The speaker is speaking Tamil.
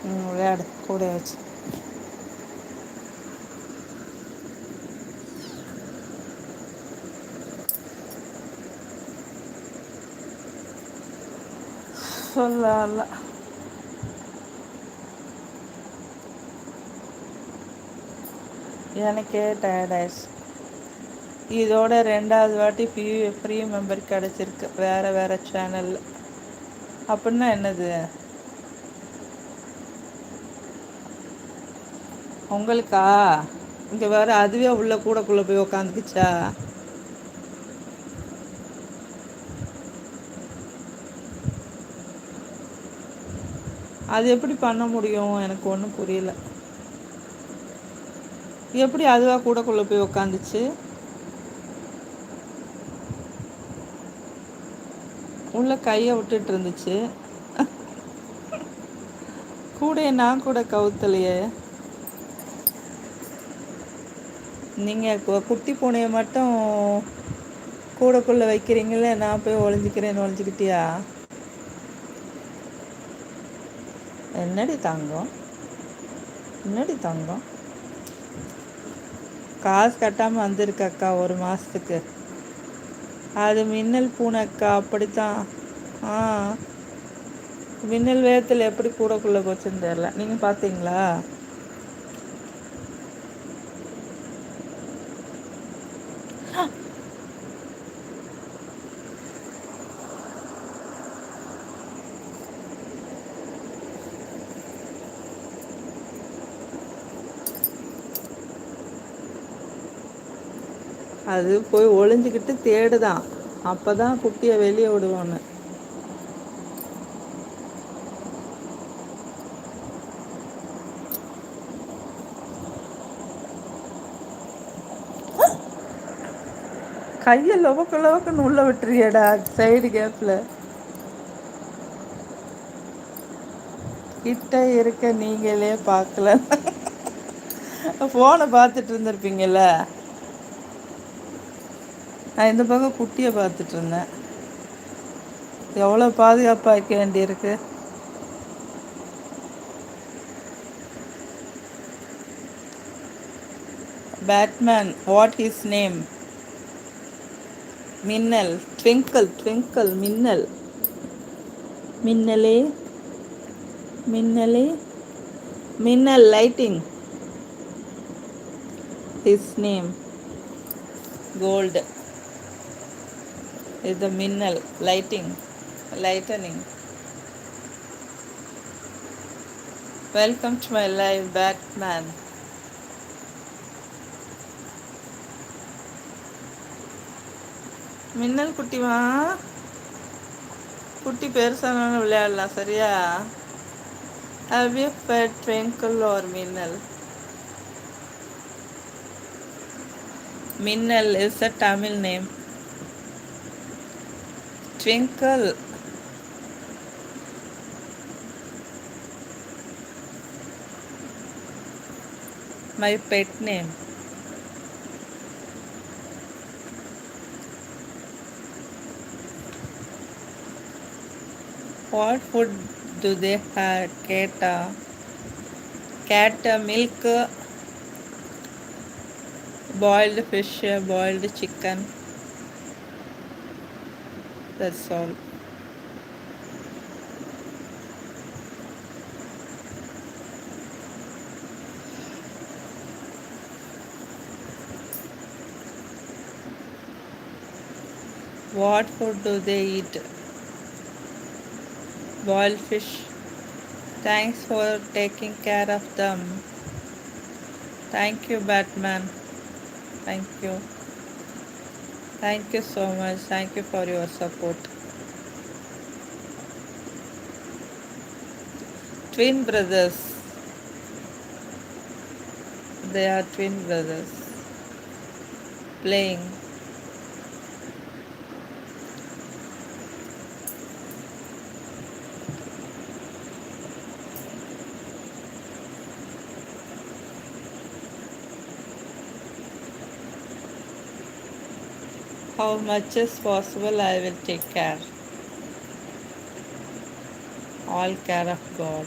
விளையாடு கூட வச்சு. சொல்லல. எனக்கே டயர்ட் ஆயிடுச்சு. இதோட 2வது வாட்டி ஃப்ரீ மெம்பர் கிடச்சிருக்கு வேறு வேறு சேனலில். அப்படின்னா என்னது? உங்களுக்கா? இங்கே வேறு அதுவே உள்ள கூடக்குள்ளே போய் உக்காந்துக்குச்சா? அது எப்படி பண்ண முடியும்? எனக்கு ஒன்றும் புரியல. எப்படி அதுவாக கூடக்குள்ளே போய் உக்காந்துச்சு? உள்ள கையை விட்டுட்டு இருந்துச்சு. கூட நான் கூட கவுத்தலையே. நீங்கள் குட்டி பூனையை மட்டும் கூடக்குள்ளே வைக்கிறீங்களே, நான் போய் ஒளிஞ்சிக்கிட்டியா? என்னடி தங்கம், என்னடி தங்கம்? காசு கட்டாமல் வந்திருக்கக்கா ஒரு மாதத்துக்கு. அது மின்னல் பூனைக்கா, அப்படித்தான். ஆ, மின்னல் வேகத்தில் எப்படி கூடக்குள்ளே போச்சுன்னு தெரில. நீங்கள் பார்த்தீங்களா? அது போய் ஒளிஞ்சிக்கிட்டு தேடுதான். அப்போ தான் குட்டியை வெளியே விடுவோன்னு. கையை லொவக்கு லொவக்குன்னு உள்ள விட்டுறியடா சைடு கேப்பில். கிட்ட இருக்க நீங்களே பார்க்கல. ஃபோனை பார்த்துட்டு இருந்திருப்பீங்கல்ல. நான் இந்த பக்கம் குட்டியை பார்த்துட்டு இருந்தேன். எவ்வளோ பாதுகாப்பாக வைக்க வேண்டியிருக்கு. Batman, what his name? மின்னல், ட்விங்கிள் ட்விங்கிள், மின்னல். மின்னலே, மின்னலே, மின்னல், லைட்டிங். His name gold. இது மின்னல், lighting, lightning. Welcome to my life Batman. மின்னல் குட்டிமா, குட்டி பெருசானாலும் விளையாடலாம் சரியா? Have you fed Twinkle or Minnal? Minnal is a Tamil name. Twinkle. My pet name. What food do they have? Cat milk, boiled fish, boiled chicken. That's all. What food do they eat? Boiled fish. Thanks for taking care of them. Thank you, Batman. Thank you. Thank you so much. Thank you for your support. Twin brothers. They are twin brothers. Playing. How much is possible, I will take care. All care of God.